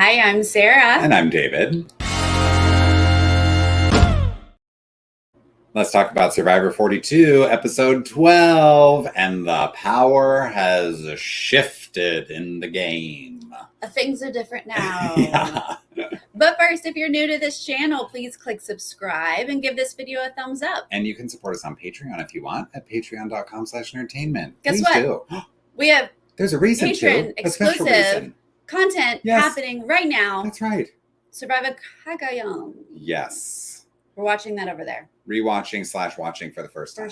Hi, I'm Sarah. And I'm David. Let's talk about Survivor 42, episode 12, and the power has shifted in the game. Things are different now. Yeah. But first, if you're new to this channel, please click subscribe and give this video a thumbs up. And you can support us on Patreon if you want at patreon.com/nerdtainment. Guess Please what? do. We have There's a reason Patreon to. A special reason. exclusive content happening right now. That's right. Survivor Kagayam. Yes. We're watching that over there. Rewatching/watching for the first time.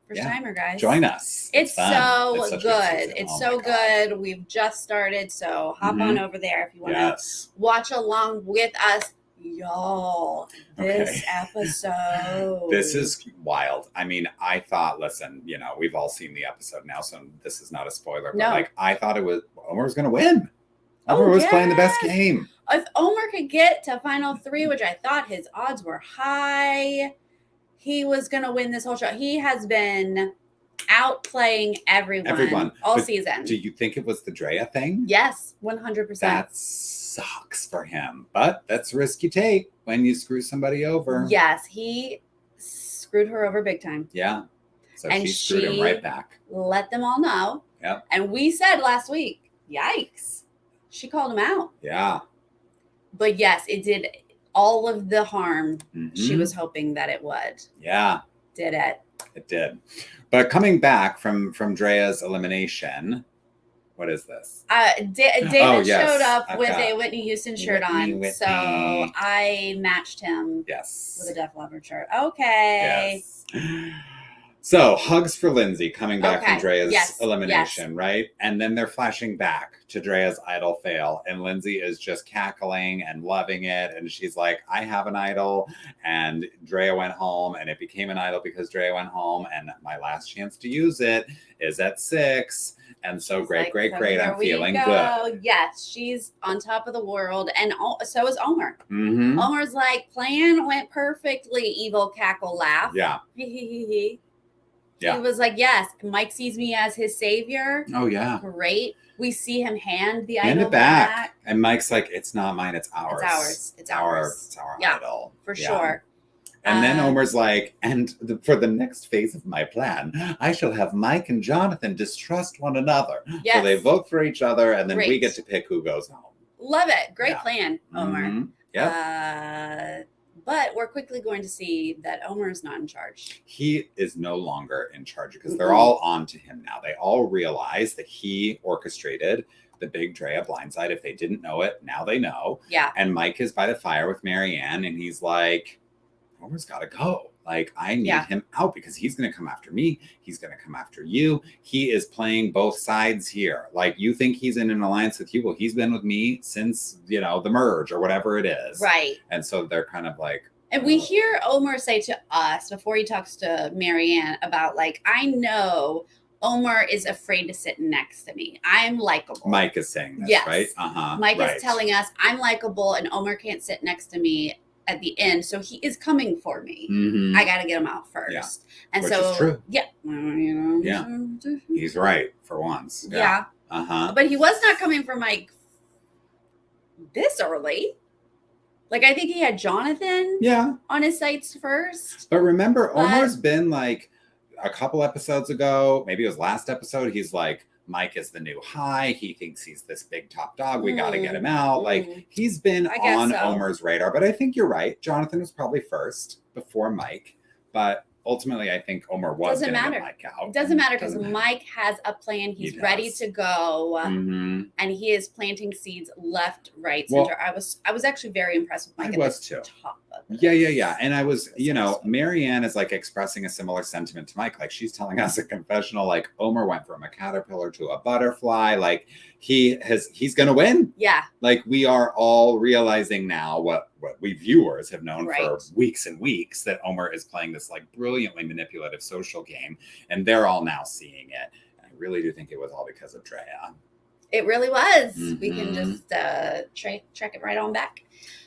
First timer, guys. Join us. It's so it's good. It's so good. We've just started, so hop on over there if you want to watch along with us. Y'all, this episode. This is wild. I mean, I thought, listen, we've all seen the episode now, so this is not a spoiler. But I thought Omar was going to win. Omar was playing the best game. If Omar could get to final 3, which I thought his odds were high, he was going to win this whole show. He has been outplaying everyone all season. Do you think it was the Drea thing? Yes, 100%. That sucks for him, but that's a risk you take when you screw somebody over. Yes, he screwed her over big time. Yeah, so she screwed him right back. Let them all know. Yep. And we said last week, yikes, she called him out. Yeah. But yes, it did all of the harm she was hoping that it would. Yeah. Did it. It did. But coming back from Drea's elimination, what is this? David showed up with a Whitney Houston shirt on. So I matched him with a Def Leppard shirt. Okay. Yes. So hugs for Lindsay coming back from Drea's elimination, right? And then they're flashing back to Drea's idol fail. And Lindsay is just cackling and loving it. And she's like, I have an idol. And Drea went home and it became an idol because Drea went home. And my last chance to use it is at 6. And so great. I'm feeling good. Yes, she's on top of the world. And so is Omar. Mm-hmm. Omar's like, plan went perfectly. Evil cackle laugh. Yeah. Yeah. He was like, yes, Mike sees me as his savior. Oh, yeah. Great. We see him hand the hand idol it back. And Mike's like, it's not mine, it's ours. It's ours. It's our yeah, idol. For sure. And then Omar's like, for the next phase of my plan, I shall have Mike and Jonathan distrust one another. Yes. So they vote for each other, and then we get to pick who goes home. Love it. Great plan, Omar. Mm-hmm. Yeah. But we're quickly going to see that Omar is not in charge. He is no longer in charge because they're all on to him now. They all realize that he orchestrated the big Drea blindside. If they didn't know it, now they know. Yeah. And Mike is by the fire with Marianne, and he's like, Omar's got to go. Like, I need him out because he's going to come after me. He's going to come after you. He is playing both sides here. Like, you think he's in an alliance with you? Well, he's been with me since, the merge or whatever it is. Right. And so they're kind of like. And we hear Omar say to us before he talks to Marianne about, like, I know Omar is afraid to sit next to me. I'm likable. Mike is saying this, right? Mike is telling us I'm likable and Omar can't sit next to me at the end, so he is coming for me. Mm-hmm. I got to get him out first. Yeah. And which is true. Yeah. Yeah. He's right for once. Yeah. But he was not coming for Mike this early. Like, I think he had Jonathan on his sights first. But remember, Omar's been like a couple episodes ago, maybe it was last episode, he's like, Mike is the new high. He thinks he's this big top dog. We got to get him out. Like, he's been on Omar's radar. But I think you're right. Jonathan was probably first before Mike. But ultimately, I think Omar was going to get Mike out. It doesn't matter because Mike has a plan. He's ready to go. Mm-hmm. And he is planting seeds left, right, center. Well, I was actually very impressed with Mike. I was too. Top of it. Yeah. And I was, Marianne is like expressing a similar sentiment to Mike. Like, she's telling us a confessional, like, Omar went from a caterpillar to a butterfly. Like, he's going to win. Yeah. Like, we are all realizing now what we viewers have known for weeks and weeks, that Omar is playing this like brilliantly manipulative social game, and they're all now seeing it. And I really do think it was all because of Drea. It really was. Mm-hmm. We can just track it right on back.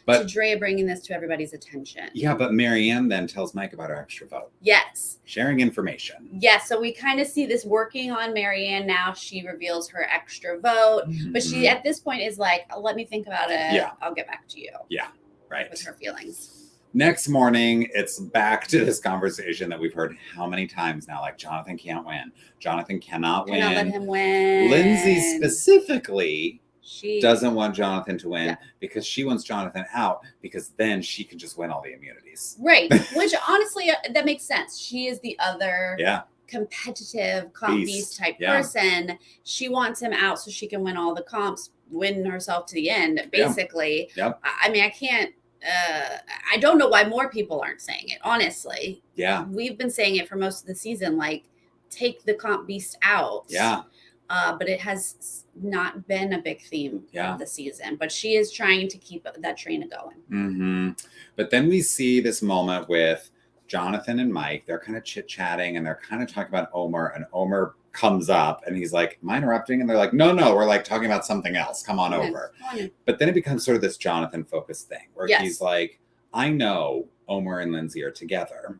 But to Drea bringing this to everybody's attention. Yeah, but Marianne then tells Mike about her extra vote. Yes. Sharing information. Yes, so we kind of see this working on Marianne now. She reveals her extra vote. Mm-hmm. But she, at this point, is like, let me think about it. Yeah. I'll get back to you. Yeah, right. With her feelings. Next morning, it's back to this conversation that we've heard how many times now. Like, Jonathan can't win. Jonathan cannot win. Cannot let him win. Lindsay specifically... She doesn't want Jonathan to win because she wants Jonathan out because then she can just win all the immunities. Right. Which honestly, that makes sense. She is the other competitive comp beast type person. She wants him out so she can win all the comps, win herself to the end, basically. Yep. I mean, I can't, I don't know why more people aren't saying it, honestly. Yeah. We've been saying it for most of the season, like, take the comp beast out. Yeah. But it has not been a big theme of the season. But she is trying to keep that train going. Mm-hmm. But then we see this moment with Jonathan and Mike. They're kind of chit-chatting and they're kind of talking about Omar. And Omar comes up and he's like, am I interrupting? And they're like, no, we're like talking about something else. Come on over. But then it becomes sort of this Jonathan-focused thing where he's like, I know Omar and Lindsay are together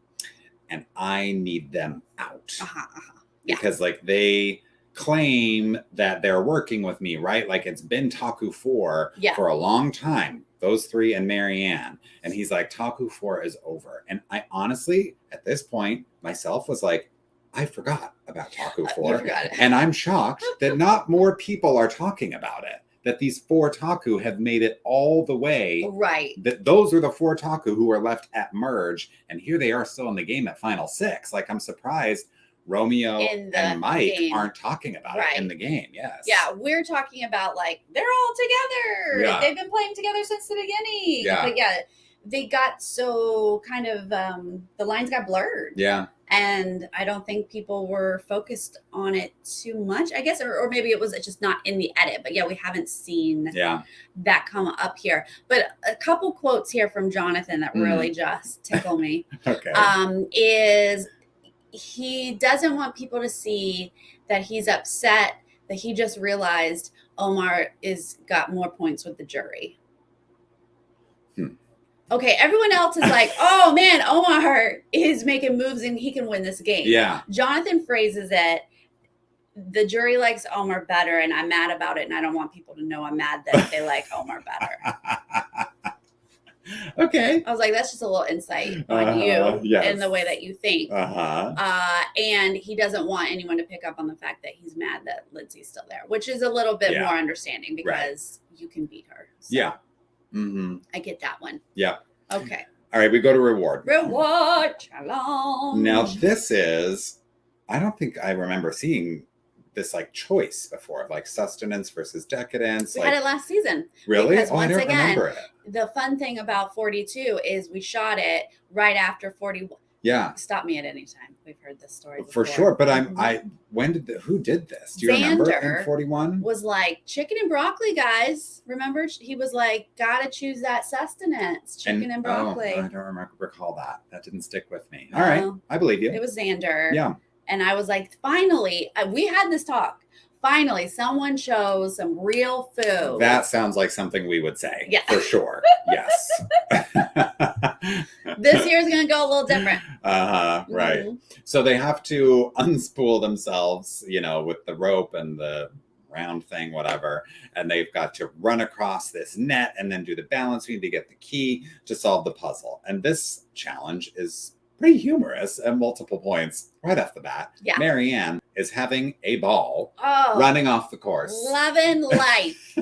and I need them out. Because like they... claim that they're working with me, right? Like it's been Taku 4 for a long time. Those three and Marianne. And he's like, Taku 4 is over. And I honestly, at this point, myself was like, I forgot about Taku 4. And I'm shocked that not more people are talking about it. That these 4 Taku have made it all the way. Right. That those are the 4 Taku who are left at merge. And here they are still in the game at Final 6. Like I'm surprised Romeo and Mike aren't talking about it in the game. Yes. Yeah, we're talking about like they're all together. Yeah. They've been playing together since the beginning. Yeah. But they got so kind of the lines got blurred. Yeah. And I don't think people were focused on it too much, I guess, or maybe it was just not in the edit. But we haven't seen that come up here. But a couple quotes here from Jonathan that really just tickle me. Okay. Is he doesn't want people to see that he's upset that he just realized Omar got more points with the jury. Okay, everyone else is like, oh man, Omar is making moves and he can win this game. Yeah. Jonathan phrases it, the jury likes Omar better and I'm mad about it and I don't want people to know I'm mad that they like Omar better. Okay. I was like, that's just a little insight on you and the way that you think. And he doesn't want anyone to pick up on the fact that he's mad that Lindsay's still there, which is a little bit more understanding because you can beat her. So I get that one. Yeah. Okay. All right, we go to reward. Reward challenge. Now this is, I don't think I remember seeing this like choice before of like sustenance versus decadence. We had it last season. Really? Because I don't remember it. The fun thing about 42 is we shot it right after 41. Yeah. Stop me at any time. We've heard this story before. For sure. But who did this? Do you remember in 41? Was like chicken and broccoli, guys. Remember? He was like, gotta choose that sustenance. Chicken and broccoli. I don't recall that. That didn't stick with me. All right. I believe you. It was Xander. Yeah. And I was like, finally, we had this talk. Finally, someone chose some real food. That sounds like something we would say. Yeah. For sure. Yes. This year's going to go a little different. Right. So they have to unspool themselves, with the rope and the round thing, whatever. And they've got to run across this net and then do the balancing to get the key to solve the puzzle. And this challenge is pretty humorous at multiple points right off the bat. Yeah. Marianne is having a ball running off the course. Loving life.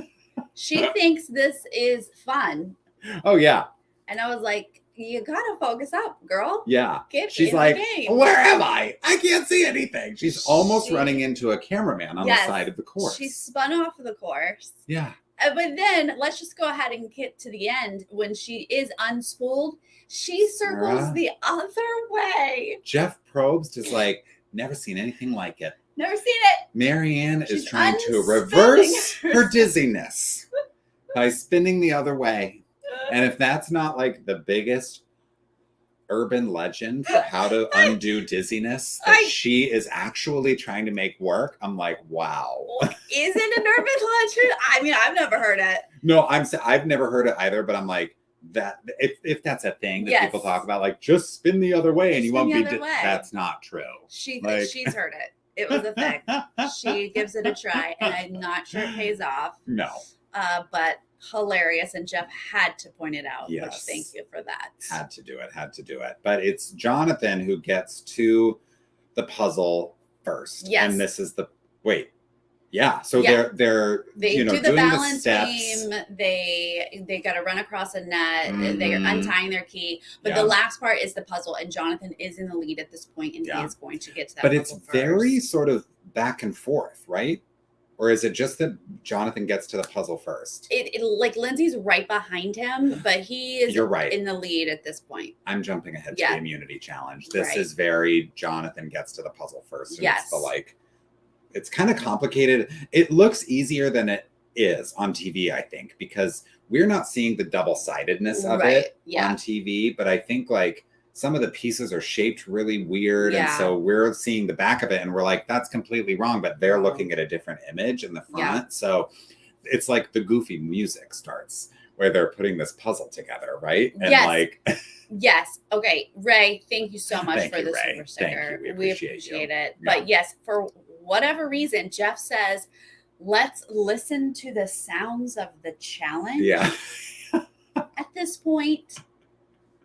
She thinks this is fun. Oh, yeah. And I was like, you gotta focus up, girl. Yeah. She's like, the game. Where am I? I can't see anything. She's almost running into a cameraman on the side of the course. She spun off of the course. Yeah. But then let's just go ahead and get to the end. When she is unspooled, she circles the other way. Jeff Probst is like, never seen anything like it. Never seen it. Marianne is trying to reverse her dizziness by spinning the other way. And if that's not like the biggest urban legend for how to undo dizziness that she is actually trying to make work. I'm like, wow. Is it an urban legend? I mean, I've never heard it. No, I've never heard it either, but I'm like, that if that's a thing that people talk about, like just spin the other way and you won't be that's not true. She's heard it. It was a thing. She gives it a try, and I'm not sure it pays off. No. But hilarious, and Jeff had to point it out. Yes. Which thank you for that. Had to do it. But it's Jonathan who gets to the puzzle first. Yes. And this is so they're they do the balance beam. They got to run across a net. They're untying their key. But the last part is the puzzle, and Jonathan is in the lead at this point, and he is going to get to that. But it's very sort of back and forth, right? Or is it just that Jonathan gets to the puzzle first? It like Lindsay's right behind him, but he is in the lead at this point. I'm jumping ahead to the immunity challenge. This is very Jonathan gets to the puzzle first. And yes. It's kind of complicated. It looks easier than it is on TV, I think, because we're not seeing the double-sidedness of it on TV. But I think some of the pieces are shaped really weird. And so we're seeing the back of it and we're like, that's completely wrong. But they're looking at a different image in the front. Yeah. So it's like the goofy music starts where they're putting this puzzle together, right? And yes. Okay. Ray, thank you so much for the Ray. Super sticker. Thank you. We appreciate it. Yeah. But yes, for whatever reason, Jeff says, let's listen to the sounds of the challenge. Yeah. At this point,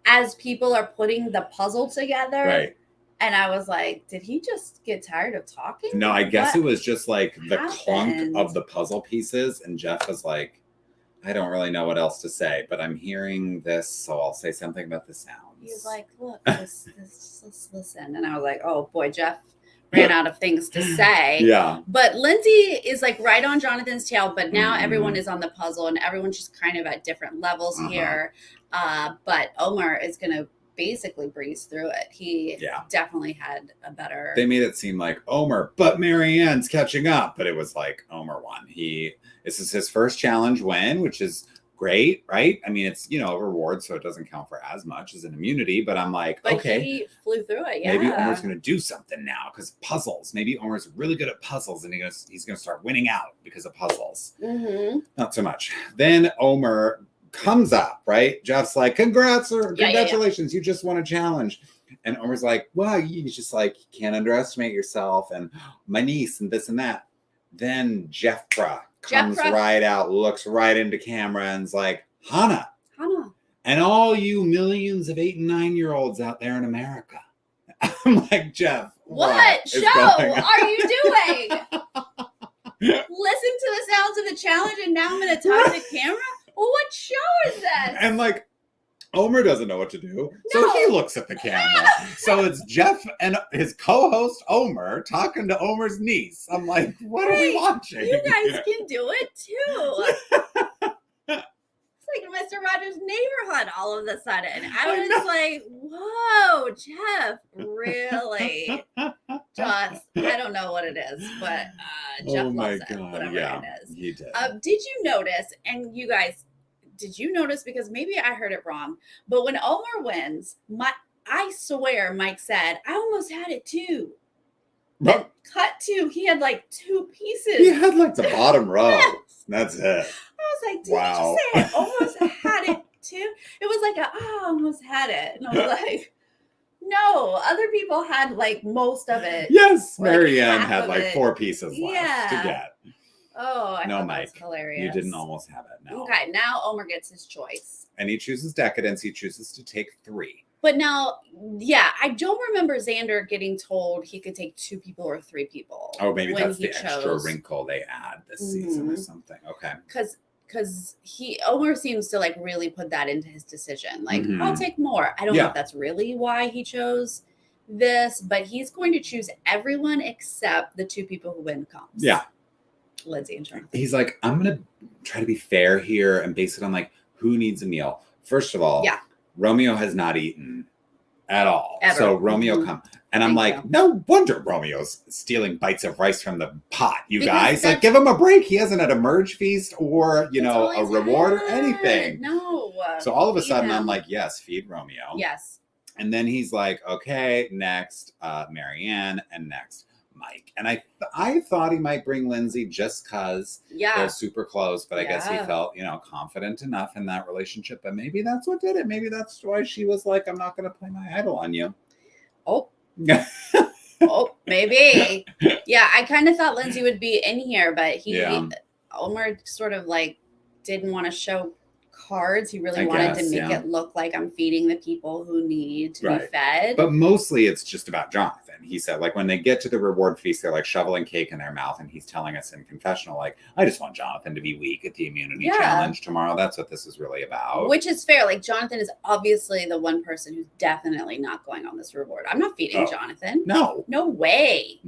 as people are putting the puzzle together. Right. And I was like, did he just get tired of talking? No, I guess it was just the clunk of the puzzle pieces. And Jeff was like, I don't really know what else to say, but I'm hearing this, so I'll say something about the sounds. He's like, look, let's listen. And I was like, oh boy, Jeff ran out of things to say. Yeah. But Lindsay is right on Jonathan's tail, but now everyone is on the puzzle and everyone's just kind of at different levels here. But Omar is going to basically breeze through it. He definitely had a better... They made it seem like Omar, but Marianne's catching up. But it was Omar won. This is his first challenge win, which is great, right? I mean, it's, a reward, so it doesn't count for as much as an immunity. But I'm like, but okay. He flew through it, Maybe Omar's going to do something now because puzzles. Maybe Omar's really good at puzzles and he's going to start winning out because of puzzles. Mm-hmm. Not so much. Then Omar comes up, right? Jeff's like, congratulations, you just won a challenge. And Omar's like, well, you just you can't underestimate yourself and my niece and this and that. Then Jeffra comes right out, looks right into camera and's like, Hannah. And all you millions of 8 and 9-year-olds out there in America. I'm like, Jeff, what show are you doing? Listen to the sounds of the challenge and now I'm going to talk to camera? Well, what show is this? And Omar doesn't know what to do. So he looks at the camera. So it's Jeff and his co-host Omar talking to Omar's niece. I'm like, what are we watching? You guys can do it too. It's like Mr. Rogers' Neighborhood all of a sudden. I was like, whoa, Jeff, really? Just, I don't know what it is, but Jeff loves it, whatever it is. He did. Did you notice, and you guys, did you notice, because maybe I heard it wrong, but when Omar wins, I swear Mike said, I almost had it too. But cut to, he had 2 pieces. He had the bottom row. Yes. That's it. I was like, did you just say I almost had it too? It was I almost had it. And I was like, no, other people had most of it. Yes, Marianne had 4 pieces left to get. Oh, I thought that was hilarious. You didn't almost have it. No. Okay, now Omar gets his choice. And he chooses decadence. He chooses to take 3. But now, I don't remember Xander getting told he could take 2 people or 3 people. Oh, maybe that's the extra wrinkle they add this season or something. Okay. Because Omar seems to really put that into his decision. I'll take more. I don't know if that's really why he chose this, but he's going to choose everyone except the 2 people who win comps. Yeah. Lindsay and Jonathan. He's like, I'm going to try to be fair here and base it on who needs a meal. First of all, Romeo has not eaten at all. Ever. So Romeo come. And I'm no wonder Romeo's stealing bites of rice from the pot, guys. Give him a break. He hasn't had a merge feast or, a reward or anything. No. So all of a sudden I'm like, yes, feed Romeo. Yes. And then he's like, okay, next, Marianne, and next, Mike. And I thought he might bring Lindsay just because they're super close, but I guess he felt, confident enough in that relationship. But maybe that's what did it. Maybe that's why she was like, I'm not going to play my idol on you. Oh. Oh, maybe. Yeah, I kind of thought Lindsay would be in here, but Omar sort of like didn't want to show cards. He really wanted to make it look like I'm feeding the people who need to be fed. But mostly it's just about Jonathan. He said, like, when they get to the reward feast, they're like shoveling cake in their mouth, and he's telling us in confessional, like, I just want Jonathan to be weak at the immunity challenge tomorrow. That's what this is really about. Which is fair. Like, Jonathan is obviously the one person who's definitely not going on this reward. I'm not feeding Jonathan. No way.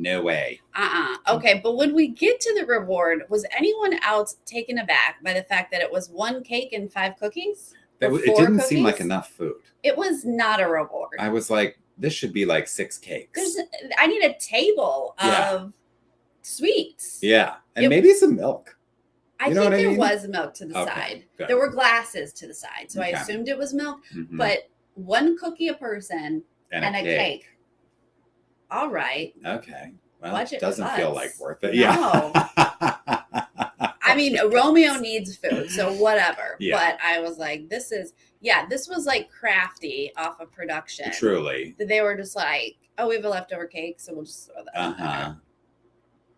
Okay, but when we get to the reward, was anyone else taken aback by the fact that it was 1 cake and 5 cookies? It didn't seem like enough food. It was not a reward. I was like, this should be like 6 cakes. I need a table of sweets. Yeah. And maybe some milk. I think there was milk to the side. Good. There were glasses to the side. So I assumed it was milk. Mm-hmm. But 1 cookie a person and a cake. All right. Okay. Well, it doesn't feel like worth it. No. Yeah. I mean, Romeo needs food, so whatever. Yeah. But I was like, this was like crafty off of production. Truly. They were just like, oh, we have a leftover cake, so we'll just throw that in there.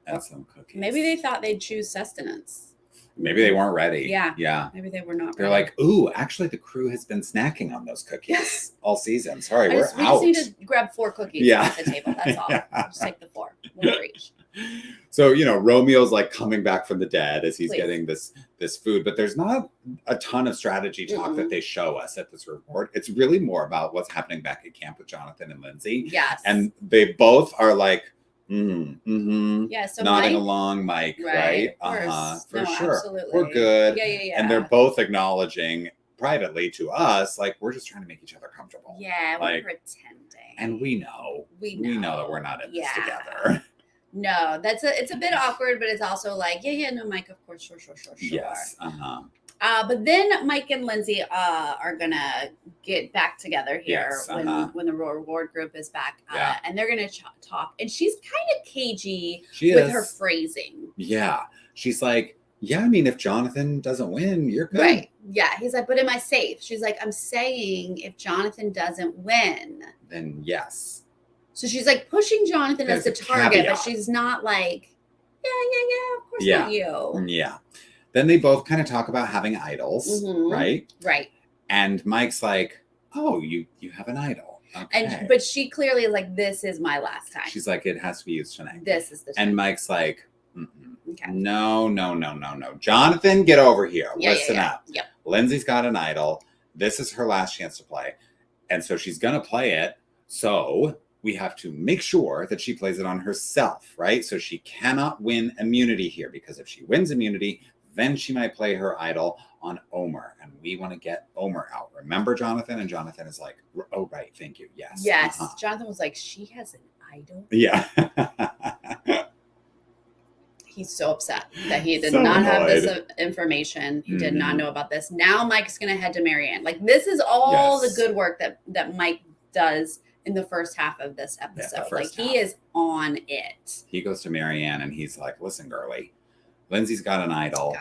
And some cookies. Maybe they thought they'd choose sustenance. Maybe they weren't ready. Yeah. Maybe they were not ready. They're like, ooh, actually the crew has been snacking on those cookies all season. Sorry, we just need to grab 4 cookies off the table. That's all. Just take the 4. We'll reach. So, Romeo's like coming back from the dead as he's getting this food, but there's not a ton of strategy talk that they show us at this reward. It's really more about what's happening back at camp with Jonathan and Lindsay. Yes. And they both are like, so nodding along, Mike, right? For sure. Absolutely. We're good. Yeah. And they're both acknowledging privately to us, like, we're just trying to make each other comfortable. Yeah, we're pretending. And we know that we're not in this together. No, it's a bit awkward, but it's also like, no, Mike, of course, sure. Yes. But then Mike and Lindsay are gonna get back together here when the reward group is back, and they're gonna talk. And she's kind of cagey with her phrasing. Yeah, she's like, I mean, if Jonathan doesn't win, you're good. Right. Yeah. He's like, but am I safe? She's like, I'm saying if Jonathan doesn't win, then yes. So she's like pushing Jonathan as the target, but she's not like, of course not you. Yeah. Then they both kind of talk about having idols, right? Right. And Mike's like, oh, you have an idol. Okay. But she clearly is like, this is my last time. She's like, it has to be used tonight. This is the time. And Mike's like, okay. No. Jonathan, get over here. Listen up. Yep. Lindsay's got an idol. This is her last chance to play. And so she's going to play it. So we have to make sure that she plays it on herself, right? So she cannot win immunity here, because if she wins immunity, then she might play her idol on Omar. And we want to get Omar out. Remember Jonathan? And Jonathan is like, oh, right. Thank you. Yes. Yes. Jonathan was like, she has an idol? Yeah. He's so upset that he did not have this information. He did not know about this. Now Mike's going to head to Marianne. Like, this is all the good work that Mike does in the first half of this episode. He is on it. He goes to Marianne and he's like, listen, girly, Lindsay's got an idol.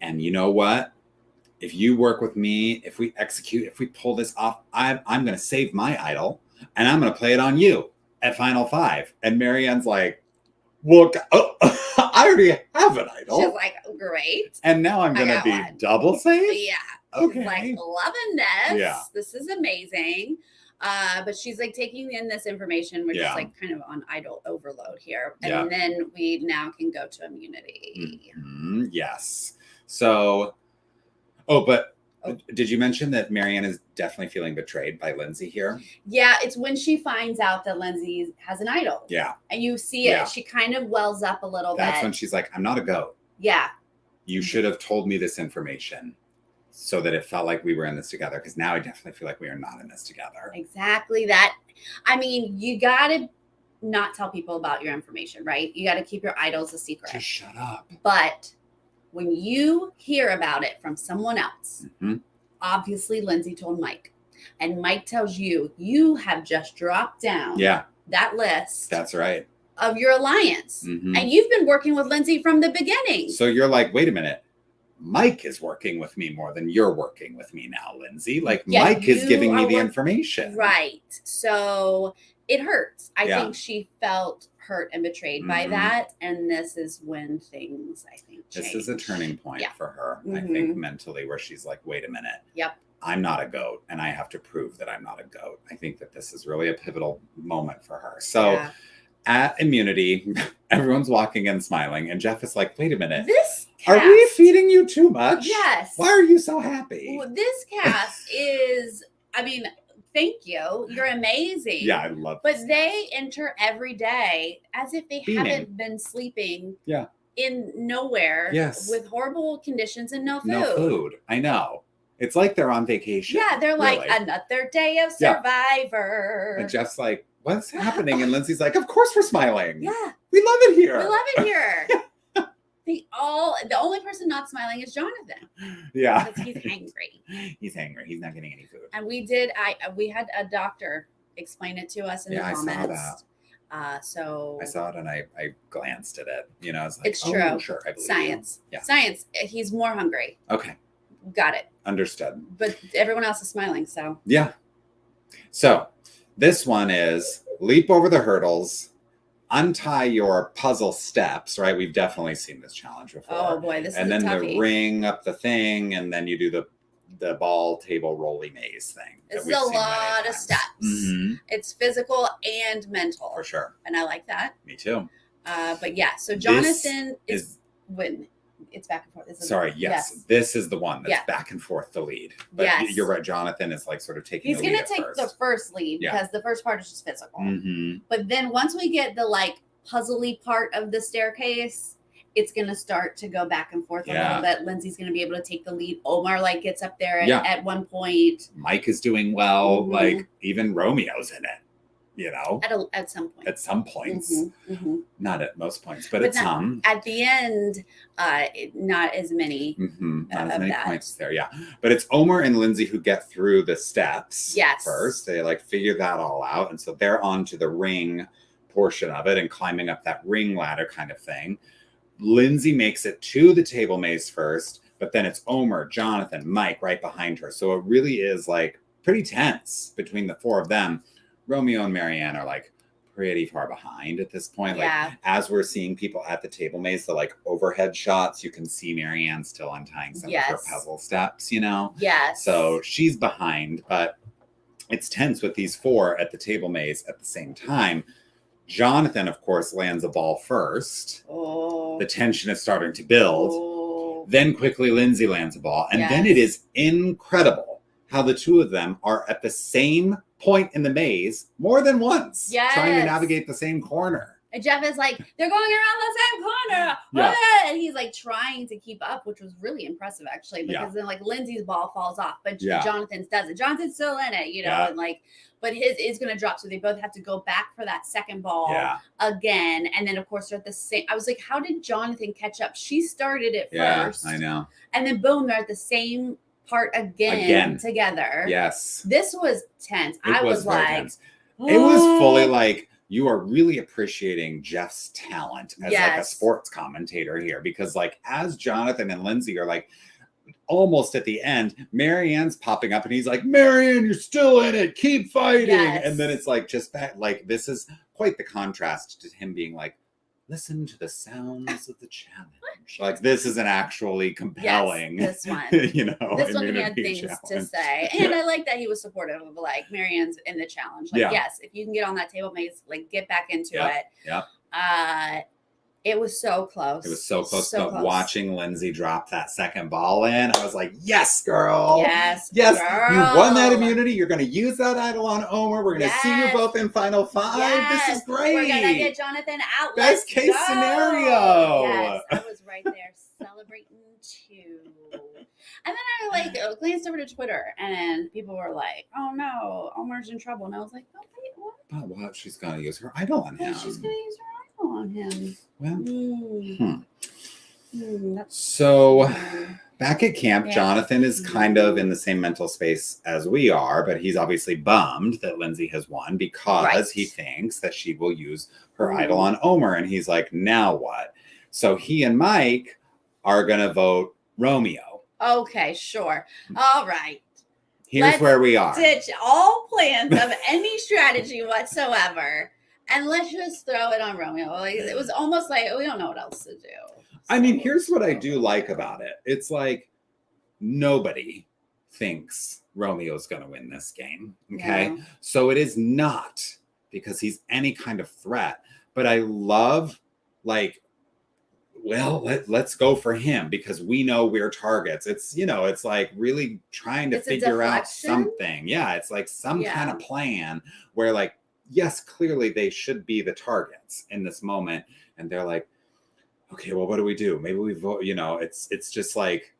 And you know what? If you work with me, if we pull this off, I'm going to save my idol and I'm going to play it on you at Final 5. And Marianne's like, well, I already have an idol. She's like, great. And now I'm going to be double safe? Yeah. Okay. She's like, loving this. Yeah. This is amazing. But she's like taking in this information. We're just like kind of on idol overload here. And then we now can go to immunity. Mm-hmm. Yes. So, but did you mention that Marianne is definitely feeling betrayed by Lindsay here? Yeah, it's when she finds out that Lindsay has an idol. Yeah. And you see it. Yeah. She kind of wells up a little bit. That's when she's like, I'm not a goat. Yeah. You should have told me this information so that it felt like we were in this together. Because now I definitely feel like we are not in this together. Exactly that. I mean, you got to not tell people about your information, right? You got to keep your idols a secret. Just shut up. But when you hear about it from someone else, obviously Lindsay told Mike. And Mike tells you have just dropped down that list. That's right. Of your alliance. And you've been working with Lindsay from the beginning. So you're like, wait a minute. Mike is working with me more than you're working with me now, Lindsay. Like, Mike is giving me the information. Right. So it hurts. I think she felt hurt and betrayed by that. And this is when things, I think, change. This is a turning point for her, I think, mentally, where she's like, wait a minute. I'm not a goat, and I have to prove that I'm not a goat. I think that this is really a pivotal moment for her. So at Immunity, everyone's walking and smiling, and Jeff is like, wait a minute. Are we feeding you too much? Yes. Why are you so happy? Well, this cast is, I mean, thank you. You're amazing. Yeah, I love But they enter every day as if they haven't been sleeping in nowhere with horrible conditions and no food. No food. I know. It's like they're on vacation. Yeah, they're like, another day of Survivor. And Jeff's like, what's happening? And Lindsay's like, of course we're smiling. Yeah. We love it here. We love it here. The only person not smiling is Jonathan. Yeah. Because he's angry. He's angry. He's not getting any food. And we had a doctor explain it to us in the comments. I saw that. I saw it and I glanced at it. You know, I was like, it's true. Sure, I believe Science. You. Yeah. Science. He's more hungry. Okay. Got it. Understood. But everyone else is smiling, so. Yeah. So this one is leap over the hurdles, untie your puzzle steps, right? We've definitely seen this challenge before. Oh boy, this is and then toughie. the ring up the thing, and then you do the ball table rolly maze thing. This is a lot of steps. It's physical and mental. For sure. And I like that. Me too. But yeah, so Jonathan is when it's back and forth. Sorry, yes. This is the one that's back and forth the lead. But you're right, Jonathan is like sort of taking the lead. He's going to take the first lead because the first part is just physical. But then once we get the like puzzly part of the staircase, it's going to start to go back and forth a little bit. Lindsay's going to be able to take the lead. Omar like gets up there at one point. Mike is doing well. Like even Romeo's in it. You know, at some point. At some points, not at most points, but at some. At the end, not as many. Not as many points there, But it's Omar and Lindsay who get through the steps first. They like figure that all out, and so they're on to the ring portion of it and climbing up that ring ladder kind of thing. Lindsay makes it to the table maze first, but then it's Omar, Jonathan, Mike right behind her. So it really is like pretty tense between the four of them. Romeo and Marianne are like pretty far behind at this point. Like as we're seeing people at the table maze, the like overhead shots, you can see Marianne still untying some of her puzzle steps, you know? Yes. So she's behind, but it's tense with these four at the table maze at the same time. Jonathan, of course, lands a ball first. The tension is starting to build. Then quickly Lindsay lands a ball. And then it is incredible how the two of them are at the same point in the maze more than once, trying to navigate the same corner. And Jeff is like, they're going around the same corner. And he's like trying to keep up, which was really impressive actually, because then like Lindsay's ball falls off, but Jonathan's doesn't. Jonathan's still in it, you know, and like, but his is going to drop. So they both have to go back for that second ball again. And then of course they're at the same, I was like, how did Jonathan catch up? She started it first. I know. And then boom, they're at the same part again. Together. Yes. This was tense. I was like, tense. It was fully like, you are really appreciating Jeff's talent as like a sports commentator here, because like as Jonathan and Lindsay are like almost at the end, Marianne's popping up and he's like, Marianne, you're still in it. Keep fighting. And then it's like just that, like, this is quite the contrast to him being like, listen to the sounds of the challenge. Like this isn't actually compelling. This one. You know, this one he had things to say. And I like that he was supportive of like Marianne's in the challenge. Like, yes, if you can get on that table maze, like get back into it. It was so close. It was so close. But watching Lindsay drop that second ball in, I was like, yes, girl. Yes, yes, girl. You won that immunity. You're going to use that idol on Omar. We're going to see you both in Final Five. This is great. We're going to get Jonathan out. Best case scenario. Yes, I was right there celebrating too. And then I like glanced over to Twitter and people were like, oh no, Omar's in trouble. And I was like, oh, wait, what? But what? She's going to use her idol on him. She's going to use her idol on him. Well, So back at camp, Jonathan is kind of in the same mental space as we are, but he's obviously bummed that Lindsay has won because he thinks that she will use her idol on Omer. And he's like, now what? So he and Mike are going to vote Romeo. Okay, sure. All right. Let's where we are. Ditch all plans of any strategy whatsoever. And let's just throw it on Romeo. Like, it was almost like we don't know what else to do. I mean, here's what I do like about it. It's like nobody thinks Romeo's going to win this game. Okay. Yeah. So it is not because he's any kind of threat. But I love, like, well, let's go for him because we know we're targets. It's, it's like really trying to figure out something. Yeah. It's like some kind of plan where, like, yes, clearly they should be the targets in this moment. And they're like, okay, well, what do we do? Maybe we vote, it's just like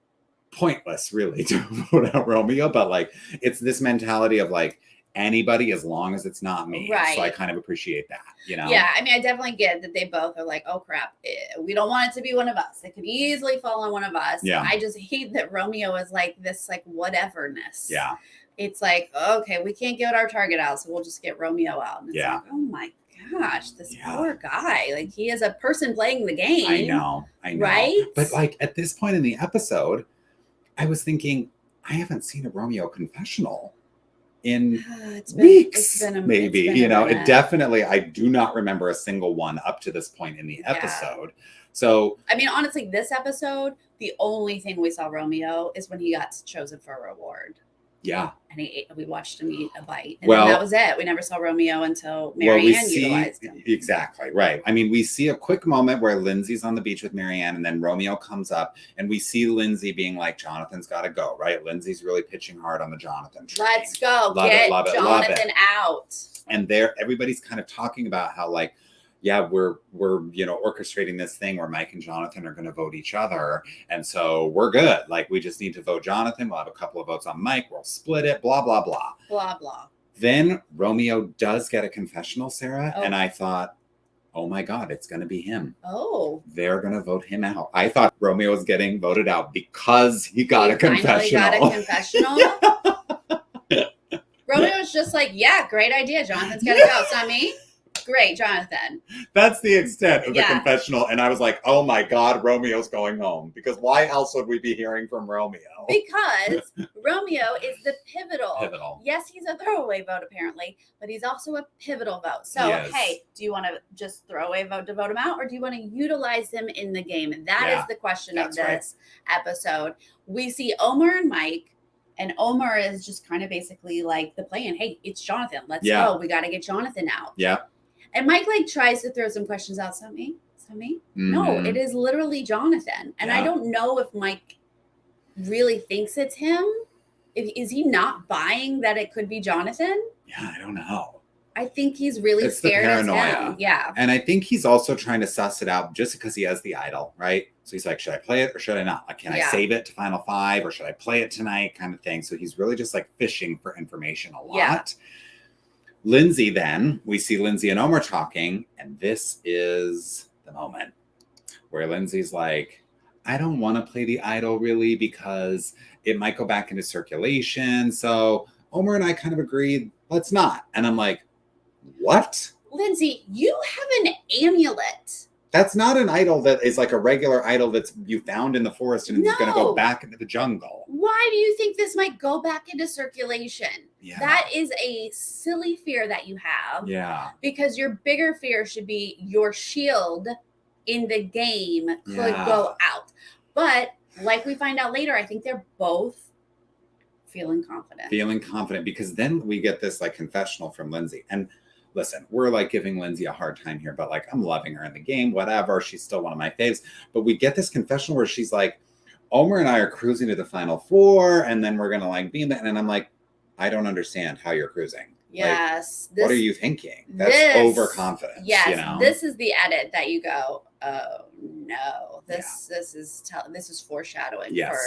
pointless really to vote out Romeo, but like, it's this mentality of like anybody as long as it's not me. Right. So I kind of appreciate that, Yeah. I mean, I definitely get that they both are like, oh crap, we don't want it to be one of us. It could easily fall on one of us. Yeah. I just hate that Romeo is like this, like whateverness. Yeah. It's like, okay, we can't get our target out, so we'll just get Romeo out. And it's like, oh my gosh, this poor guy. Like, he is a person playing the game. I know. Right? But like at this point in the episode, I was thinking, I haven't seen a Romeo confessional in weeks, maybe. It definitely, I do not remember a single one up to this point in the episode. So, I mean, honestly, this episode, the only thing we saw Romeo is when he got chosen for a reward. Yeah. And we watched him eat a bite. And then that was it. We never saw Romeo until Marianne utilized him. Exactly. Right. I mean, we see a quick moment where Lindsay's on the beach with Marianne and then Romeo comes up and we see Lindsay being like, Jonathan's got to go, right? Lindsay's really pitching hard on the Jonathan train. Let's go. Get Jonathan out. And everybody's kind of talking about how, like, we're orchestrating this thing where Mike and Jonathan are going to vote each other. And so we're good. Like, we just need to vote Jonathan. We'll have a couple of votes on Mike. We'll split it, blah, blah, blah. Blah, blah. Then Romeo does get a confessional, Sarah. Oh. And I thought, oh my God, it's going to be him. Oh. They're going to vote him out. I thought Romeo was getting voted out because he got a confessional. Got a confessional? Romeo's just like, yeah, great idea. Jonathan's got to go. It's not me. Great, Jonathan. That's the extent of the confessional. And I was like, oh my God, Romeo's going home. Because why else would we be hearing from Romeo? Because Romeo is the pivotal. Yes, he's a throwaway vote apparently, but he's also a pivotal vote. So, hey, do you want to just throw away a vote to vote him out? Or do you want to utilize him in the game? And that is the question of this episode. We see Omer and Mike. And Omer is just kind of basically like the plan. Hey, it's Jonathan. Let's go. We got to get Jonathan out. Yeah. And Mike tries to throw some questions out. So me? Mm-hmm. No, it is literally Jonathan. And I don't know if Mike really thinks it's him. Is he not buying that it could be Jonathan? Yeah, I don't know. I think he's really scared of him. Yeah. And I think he's also trying to suss it out just because he has the idol, right? So he's like, should I play it or should I not? Like, can I save it to Final Five or should I play it tonight kind of thing? So he's really just like fishing for information a lot. Yeah. Lindsay, then we see Lindsay and Omer talking, and this is the moment where Lindsay's like, I don't want to play the idol really because it might go back into circulation. So Omer and I kind of agreed, let's not. And I'm like, what? Lindsay, you have an amulet. That's not an idol that is like a regular idol that's you found in the forest and it's going to go back into the jungle. Why do you think this might go back into circulation? Yeah. That is a silly fear that you have. Yeah. Because your bigger fear should be your shield in the game could go out. But like we find out later, I think they're both feeling confident. Because then we get this like confessional from Lindsay. And listen, we're like giving Lindsay a hard time here, but like I'm loving her in the game, whatever. She's still one of my faves. But we get this confessional where she's like, Omer and I are cruising to the Final Four, and then we're gonna like be in that. And I'm like, I don't understand how you're cruising. Yes. Like, what are you thinking? That's overconfidence. Yes. This is the edit that you go, oh no, this is foreshadowing for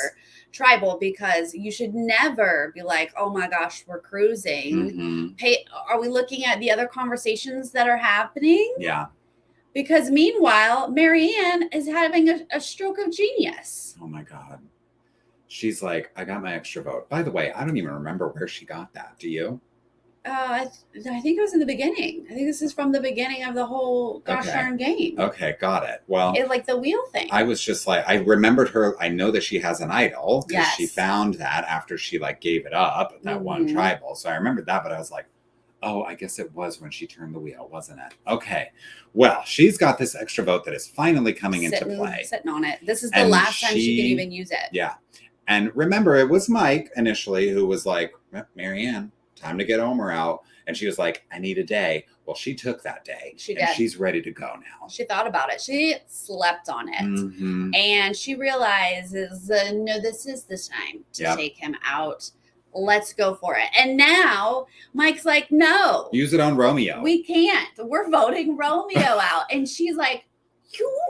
Tribal, because you should never be like, oh my gosh, we're cruising. Mm-hmm. Hey, are we looking at the other conversations that are happening? Yeah. Because meanwhile, Marianne is having a stroke of genius. Oh my God. She's like, I got my extra vote. By the way, I don't even remember where she got that. Do you? I think it was in the beginning. I think this is from the beginning of the whole gosh darn game. Okay, got it. Well, like the wheel thing. I was just like, I remembered her. I know that she has an idol because yes. she found that after she like gave it up at that one tribal. So I remembered that, but I was like, oh, I guess it was when she turned the wheel, wasn't it? Okay. Well, she's got this extra vote that is finally coming into play. Sitting on it. This is the last time she can even use it. Yeah. And remember, it was Mike initially who was like, Marianne, time to get Omer out. And she was like, I need a day. Well, she took that day. She did. And she's ready to go now. She thought about it. She slept on it. Mm-hmm. And she realizes, no, this is the time to take him out. Let's go for it. And now Mike's like, no. Use it on Romeo. We can't. We're voting Romeo out. And she's like, you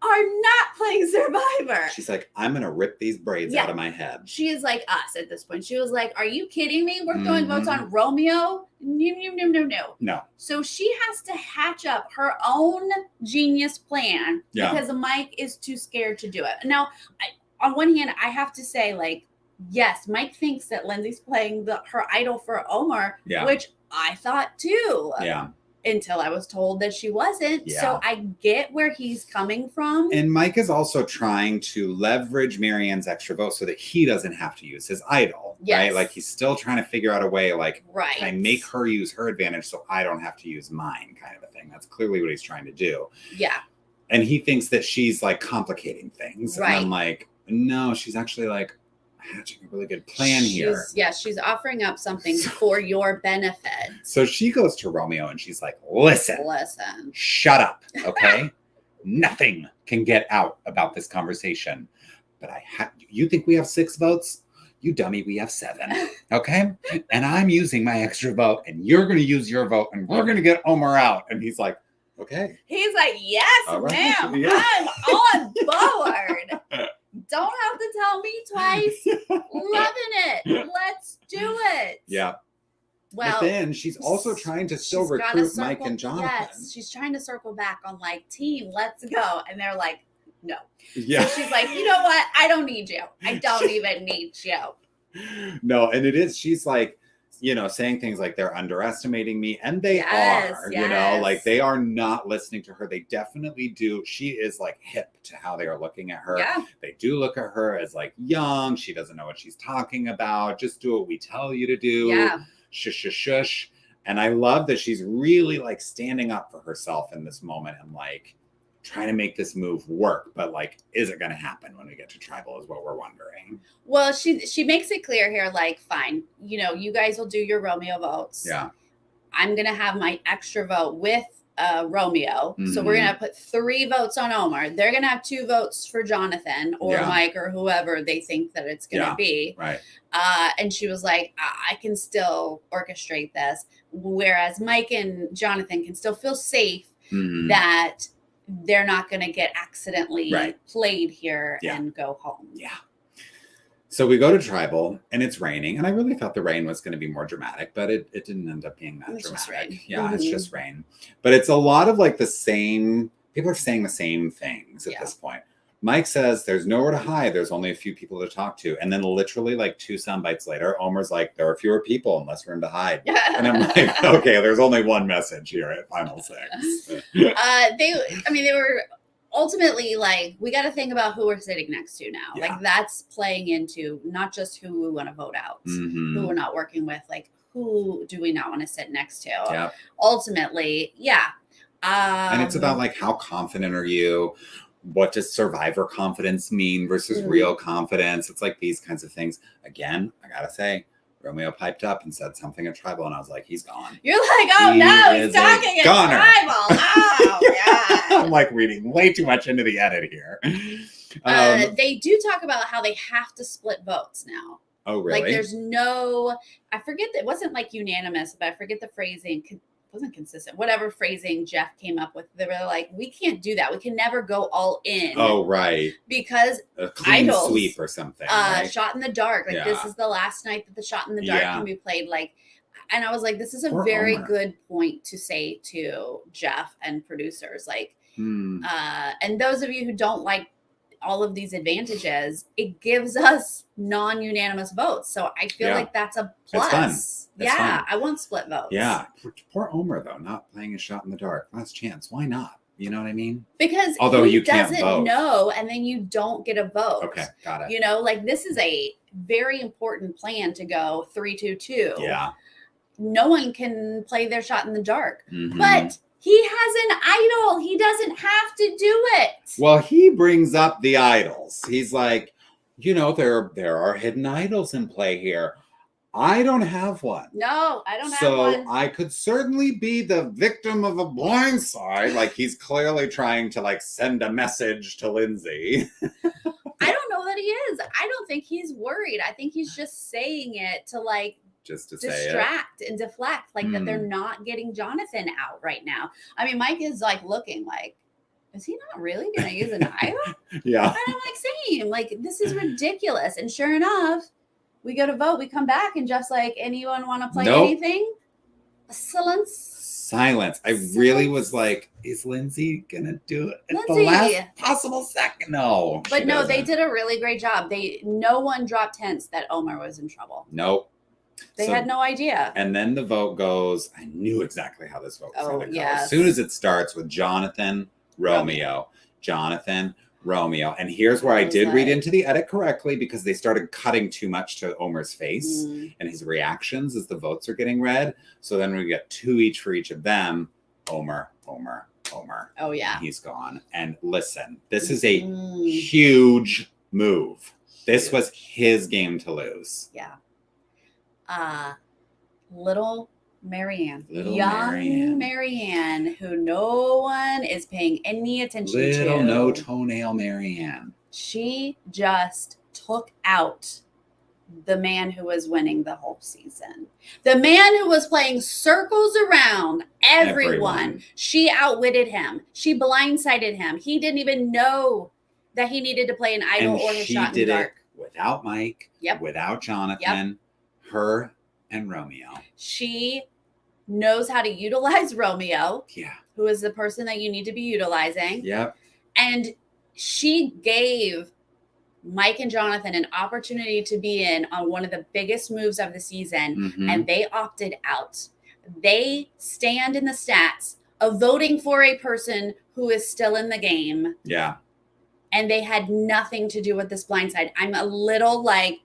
are not playing Survivor. She's like, I'm going to rip these braids out of my head. She is like us at this point. She was like, are you kidding me? We're throwing votes on Romeo? No. No. So she has to hatch up her own genius plan because Mike is too scared to do it. Now, on one hand, I have to say, like, yes, Mike thinks that Lindsay's playing her idol for Omar, which I thought too. Yeah. Until I was told that she wasn't. Yeah. So I get where he's coming from. And Mike is also trying to leverage Marianne's extra vote so that he doesn't have to use his idol. Yes. Right? Like he's still trying to figure out a way, like, can I make her use her advantage so I don't have to use mine, kind of a thing. That's clearly what he's trying to do. Yeah. And he thinks that she's like complicating things. Right. And I'm like, no, she's actually like hatching a really good plan here. She's offering up something for your benefit. So she goes to Romeo and she's like, listen, shut up, okay? Nothing can get out about this conversation. But you think we have 6 votes? You dummy, we have 7, okay? And I'm using my extra vote and you're going to use your vote and we're going to get Omar out. And he's like, okay. He's like, yes, ma'am, I'm on board. Don't have to tell me twice. Loving it. Let's do it. Yeah. Well, but then she's also trying to still recruit Mike and Jonathan. Yes, she's trying to circle back on like, team, let's go. And they're like, no. Yeah. So she's like, you know what? I don't need you. I don't even need you. No, and it is. She's like, you know, saying things like they're underestimating me, and they are, you know, like they are not listening to her. They definitely do. She is like hip to how they are looking at her. Yeah. They do look at her as like young. She doesn't know what she's talking about. Just do what we tell you to do. Yeah. Shush, shush, shush. And I love that she's really like standing up for herself in this moment and like trying to make this move work, but like, is it going to happen when we get to tribal is what we're wondering. Well, she makes it clear here, like, fine, you know, you guys will do your Romeo votes. Yeah. I'm going to have my extra vote with Romeo. Mm-hmm. So we're going to put 3 votes on Omar. They're going to have 2 votes for Jonathan or Mike or whoever they think that it's going to be. Right. And she was like, I can still orchestrate this. Whereas Mike and Jonathan can still feel safe that they're not going to get accidentally played here and go home. Yeah. So we go to tribal and it's raining. And I really thought the rain was going to be more dramatic, but it didn't end up being that dramatic. Just rain. Yeah, it's just rain. But it's a lot of like the same, people are saying the same things at this point. Mike says there's nowhere to hide. There's only a few people to talk to. And then literally like 2 sound bites later, Omar's like, there are fewer people and less room to hide. And I'm like, okay, there's only one message here at Final 6. They were ultimately like, we got to think about who we're sitting next to now. Yeah. Like that's playing into not just who we want to vote out, who we're not working with, like who do we not want to sit next to? Yeah. Ultimately, and it's about like, how confident are you? What does survivor confidence mean versus real confidence? It's like these kinds of things. Again, I gotta say, Romeo piped up and said something at tribal, and I was like, he's gone. You're like, oh no, he's talking at tribal. Oh, yeah. I'm like reading way too much into the edit here. They do talk about how they have to split votes now. Oh, really? Like there's no, I forget, it wasn't like unanimous, but I forget the phrasing. Wasn't consistent. Whatever phrasing Jeff came up with, they were like, we can't do that. We can never go all in. Oh, right. Because a clean sweep or something. Right? Shot in the dark. Like this is the last night that the shot in the dark can be played. Like And I was like, this is a very good point to say to Jeff and producers. Like, and those of you who don't like all of these advantages, it gives us non-unanimous votes. So I feel like that's a plus. It's fun. I want split votes. Yeah. Poor Omer, though, not playing a shot in the dark. Last chance. Why not? You know what I mean? Because although he you doesn't can't know, and then you don't get a vote. Okay, got it. You know, like this is a very important plan to go 3-2-2. Yeah. No one can play their shot in the dark. But he has an idol. He doesn't have to do it. Well, he brings up the idols. He's like, you know, there are hidden idols in play here. I don't have one. No, I don't have one. So I could certainly be the victim of a blindside. Like he's clearly trying to like send a message to Lindsay. I don't know that he is. I don't think he's worried. I think he's just saying it to like just to distract and deflect, like that they're not getting Jonathan out right now. I mean, Mike is like looking like, is he not really going to use an idol? Yeah. And I'm like, same. Like, this is ridiculous. And sure enough, we go to vote. We come back and Jeff's like, anyone want to play anything? Silence. I really was like, is Lindsay going to do it at the last possible second? No. But no, they did a really great job. No one dropped hints that Omer was in trouble. Nope. They had no idea. And then the vote goes, I knew exactly how this vote was going to go. As soon as it starts with Jonathan, Romeo. Jonathan, Romeo. And here's where I did read into the edit correctly because they started cutting too much to Omer's face and his reactions as the votes are getting read. So then we get 2 each for each of them. Omer. Oh, yeah. And he's gone. And listen, this is a huge move. This was his game to lose. Yeah. Little Marianne. Young Marianne, who no one is paying any attention to. Little no toenail Marianne. She just took out the man who was winning the whole season. The man who was playing circles around everyone. She outwitted him. She blindsided him. He didn't even know that he needed to play an idol or his shot in the dark. Without Mike, without Jonathan, her and Romeo. She knows how to utilize Romeo, who is the person that you need to be utilizing. Yep. And she gave Mike and Jonathan an opportunity to be in on one of the biggest moves of the season, and they opted out. They stand in the stats of voting for a person who is still in the game. Yeah. And they had nothing to do with this blindside. I'm a little like,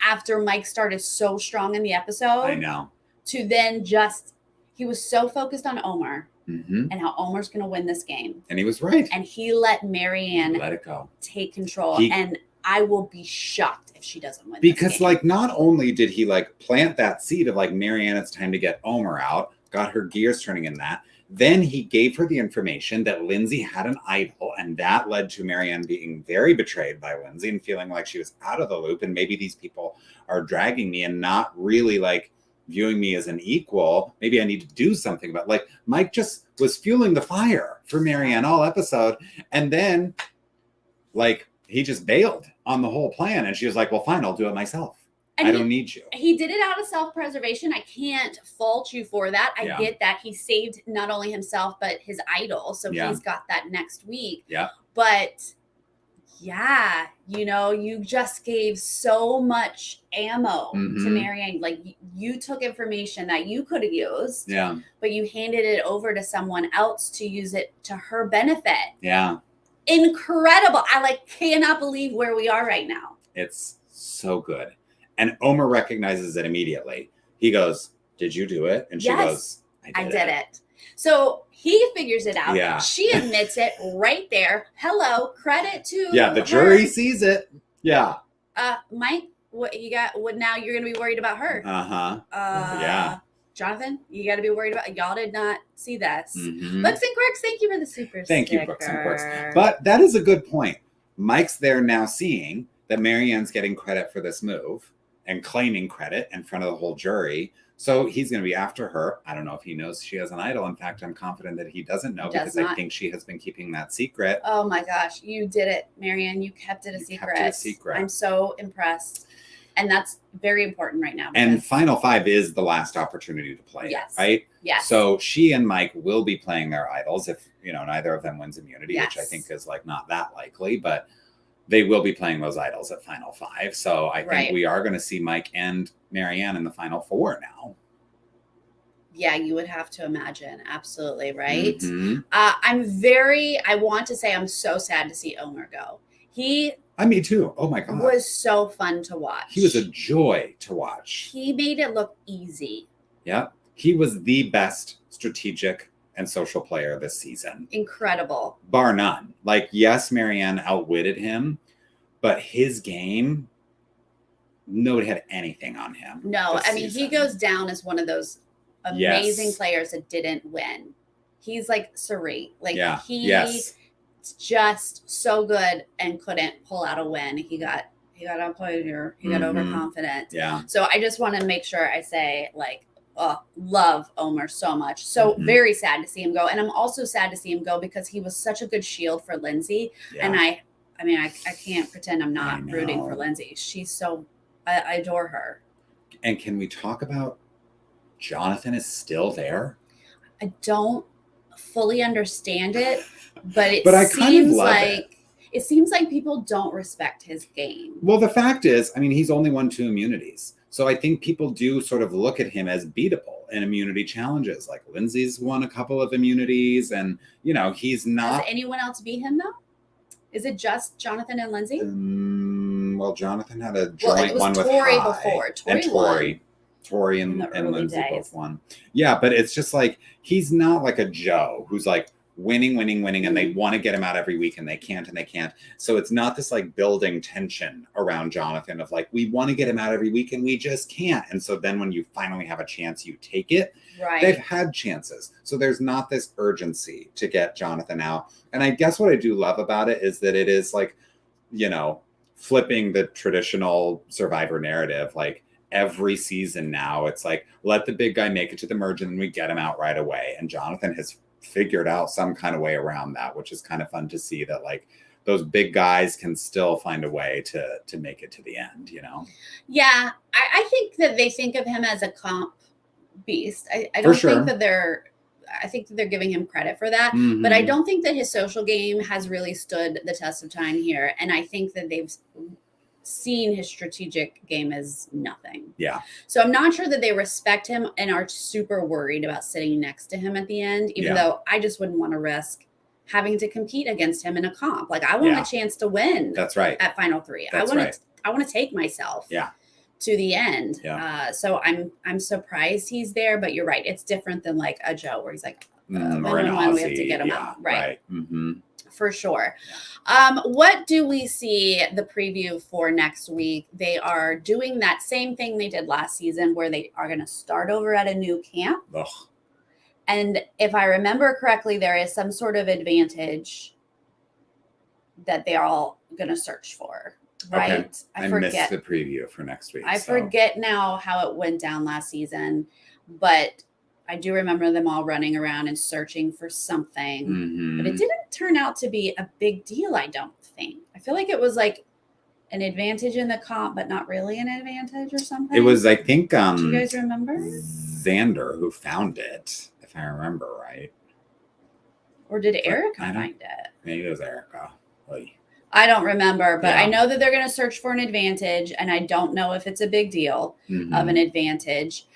after Mike started so strong in the episode. I know. To then he was so focused on Omer and how Omer's going to win this game. And he was right. And he let Marianne let it go. Take control. And I will be shocked if she doesn't win because this game. Like not only did he like plant that seed of like Marianne, it's time to get Omer out, got her gears turning in that. Then he gave her the information that Lindsay had an idol, and that led to Marianne being very betrayed by Lindsay and feeling like she was out of the loop. And maybe these people are dragging me and not really like viewing me as an equal. Maybe I need to do something about like Mike just was fueling the fire for Marianne all episode. And then like he just bailed on the whole plan. And she was like, well, fine, I'll do it myself. And I don't need you. He did it out of self-preservation. I can't fault you for that. I get that. He saved not only himself, but his idol. So he's got that next week. Yeah. But yeah, you know, you just gave so much ammo to Marianne. Like you took information that you could have used. Yeah. But you handed it over to someone else to use it to her benefit. Yeah. Incredible. I like cannot believe where we are right now. It's so good. And Omer recognizes it immediately. He goes, did you do it? And she goes, I did it. So he figures it out. Yeah. She admits it right there. Hello, credit to the jury sees it. Yeah. Mike, what you got? What now? You're gonna be worried about her. Yeah. Jonathan, you got to be worried about. Y'all did not see this. Books and Quirks, thank you for the super. Thank you, Books and Quirks. But that is a good point. Mike's there now, seeing that Marianne's getting credit for this move and claiming credit in front of the whole jury. So he's going to be after her. I don't know if he knows she has an idol. In fact, I'm confident that he doesn't know because I think she has been keeping that secret. Oh my gosh, you did it, Marianne. You kept it a secret. Kept it a secret. I'm so impressed. And that's very important right now. And Final 5 is the last opportunity to play it, right? Yes. So she and Mike will be playing their idols if, neither of them wins immunity, which I think is like not that likely, but they will be playing those idols at Final 5. So I think we are going to see Mike and Marianne in the Final 4 now. Yeah, you would have to imagine. Absolutely, right? Mm-hmm. I want to say I'm so sad to see Omer go. Me too. Oh my God. Was so fun to watch. He was a joy to watch. He made it look easy. Yeah. He was the best strategic and social player this season. Incredible. Bar none. Like, yes, Marianne outwitted him, but his game, nobody had anything on him. No, I mean, he goes down as one of those amazing players that didn't win. He's like Sari. Like he's just so good and couldn't pull out a win. He got outplayed here. He got overconfident. Yeah. So I just want to make sure I say love Omer so much. So very sad to see him go. And I'm also sad to see him go because he was such a good shield for Lindsay. Yeah. And I can't pretend I'm not rooting for Lindsay. She's so, I adore her. And can we talk about Jonathan is still there? I don't fully understand it, but I kind of love it. It seems like people don't respect his game. Well, the fact is, he's only won 2 immunities. So I think people do sort of look at him as beatable in immunity challenges. Like Lindsay's won a couple of immunities and, he's not. Does anyone else beat him though? Is it just Jonathan and Lindsay? Well, Jonathan had a joint one with Tori High. Before. Tori and Lindsay both won. Yeah, but it's just like, he's not like a Joe who's like winning, and they want to get him out every week and they can't. So it's not this like building tension around Jonathan of like, we want to get him out every week and we just can't. And so then when you finally have a chance, you take it. Right. They've had chances. So there's not this urgency to get Jonathan out. And I guess what I do love about it is that it is like, flipping the traditional Survivor narrative. Like, every season now, it's like, let the big guy make it to the merge and then we get him out right away. And Jonathan has figured out some kind of way around that, which is kind of fun to see that like those big guys can still find a way to make it to the end, Yeah, I think that they think of him as a comp beast. I don't think that I think that they're giving him credit for that, but I don't think that his social game has really stood the test of time here. And I think that they've seen his strategic game as nothing. Yeah. So I'm not sure that they respect him and are super worried about sitting next to him at the end, even though I just wouldn't want to risk having to compete against him in a comp. Like, I want a chance to win. That's right. At Final 3. I want to take myself to the end. Yeah. So I'm surprised he's there, but you're right. It's different than like a Joe where he's like, or an Aussie. We have to get him out. Right. Mm-hmm. For sure. What do we see the preview for next week? They are doing that same thing they did last season where they are going to start over at a new camp. Ugh. And if I remember correctly, there is some sort of advantage that they're all going to search for, right? Okay. I missed the preview for next week. I forget now how it went down last season, but I do remember them all running around and searching for something, but it didn't turn out to be a big deal, I don't think. I feel like it was like an advantage in the comp, but not really an advantage or something. It was, I think, do you guys remember? Xander who found it, if I remember right. Or did Erica find it? Maybe it was Erica. Oy. I don't remember, but I know that they're going to search for an advantage, and I don't know if it's a big deal of an advantage.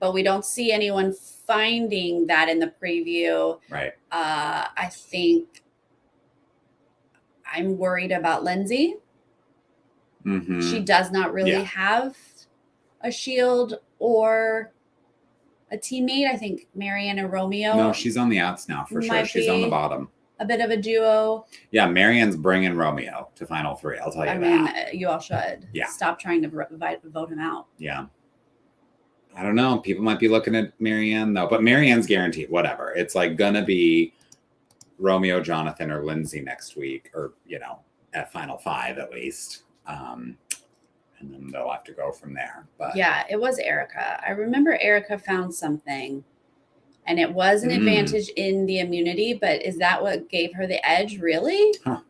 But we don't see anyone finding that in the preview. Right. I think I'm worried about Lindsay. She does not really have a shield or a teammate. I think Marianne and Romeo. No, she's on the outs now for sure. She's on the bottom. A bit of a duo. Yeah, Marianne's bringing Romeo to Final 3. I'll tell you that. I mean, you all should. Yeah. Stop trying to vote him out. Yeah. I don't know. People might be looking at Marianne though, but Marianne's guaranteed. Whatever. It's like gonna be Romeo, Jonathan, or Lindsay next week, or at Final 5 at least. And then they'll have to go from there. But yeah, it was Erica. I remember Erica found something, and it was an advantage in the immunity. But is that what gave her the edge? Really? Huh.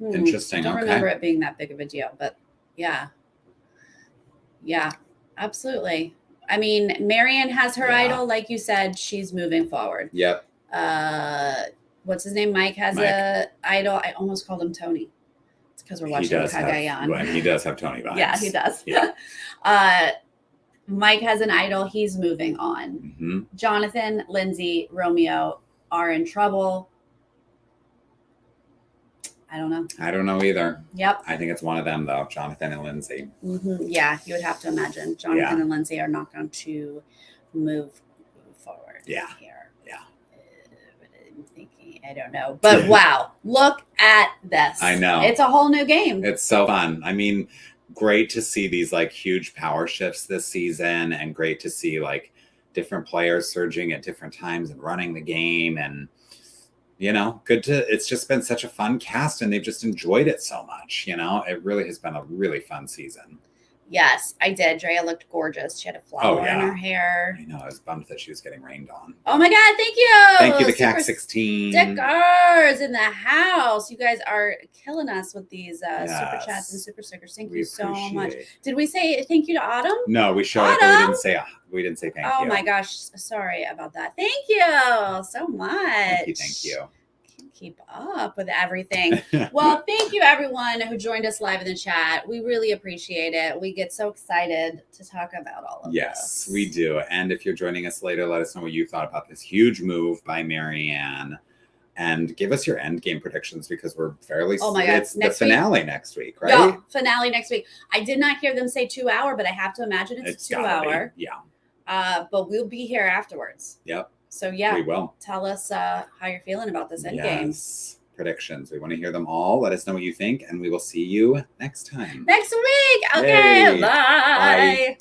Interesting. I don't remember it being that big of a deal, but yeah. Yeah, absolutely. I mean, Marianne has her idol. Like you said, she's moving forward. Yep. What's his name? Mike has a idol. I almost called him Tony. It's because we're watching Cagayan. He does have Tony vibes. Yeah, he does. Yeah. Mike has an idol. He's moving on. Mm-hmm. Jonathan, Lindsay, Romeo are in trouble. I don't know. I don't know either. Yep. I think it's one of them, though, Jonathan and Lindsay. Mm-hmm. Yeah, you would have to imagine Jonathan and Lindsay are not going to move forward. Yeah. Here. Yeah. I'm thinking, I don't know. But wow, look at this. I know. It's a whole new game. It's so fun. I mean, great to see these like huge power shifts this season, and great to see like different players surging at different times and running the game. And it's just been such a fun cast, and they've just enjoyed it so much. It really has been a really fun season. Yes, I did. Drea looked gorgeous. She had a flower in her hair. I know. I was bummed that she was getting rained on. Oh my God. Thank you. Thank you, the CAC 16 stickers in the house. You guys are killing us with these super chats and super stickers. Thank you so much. Did we say thank you to Autumn? No, we showed it, but we didn't say thank you. Oh my gosh. Sorry about that. Thank you so much. Thank you. Keep up with everything. Well, thank you everyone who joined us live in the chat. We really appreciate it. We get so excited to talk about all of this. Yes, we do. And if you're joining us later, let us know what you thought about this huge move by Marianne, and give us your end game predictions, because we're fairly it's the finale next week, right? Yeah, finale next week. I did not hear them say 2 hour, but I have to imagine it's 2 hour. Yeah. But we'll be here afterwards. Yep. So yeah, we will. Tell us how you're feeling about this end game. Predictions. We want to hear them all. Let us know what you think, and we will see you next time. Next week. Okay. Bye.